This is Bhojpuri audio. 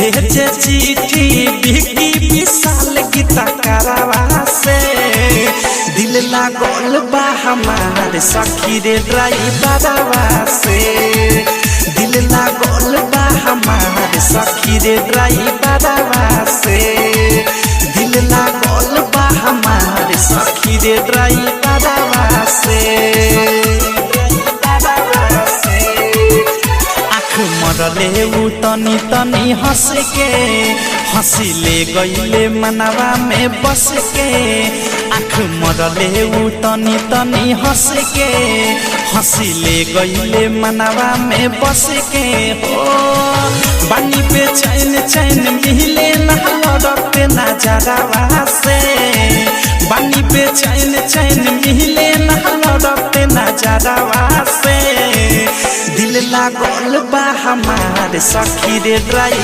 भेजे चिट्ठी बिकी विशाल गीता करावा से दिल लागल बा हमार सखी रे ड्राइवरवा से दिल लागल बा हमार सखी रे ड्राइवरवा से दिल लागल बा हमार सखी रे ड्राइवरवा से मरले उ तनी तनी हंस के हंसिले गईले मनवा में बस के आँख मरले उ तनी तनी हंस के हंसिले गईले मनवा में बस के हो बानी पे चैन चैन मिले ना लड़ते नजरवा से बानी पे चैन चैन मिले ना लड़ते नजरवा से दिल लागल बा हमार सखी रे ड्राइवर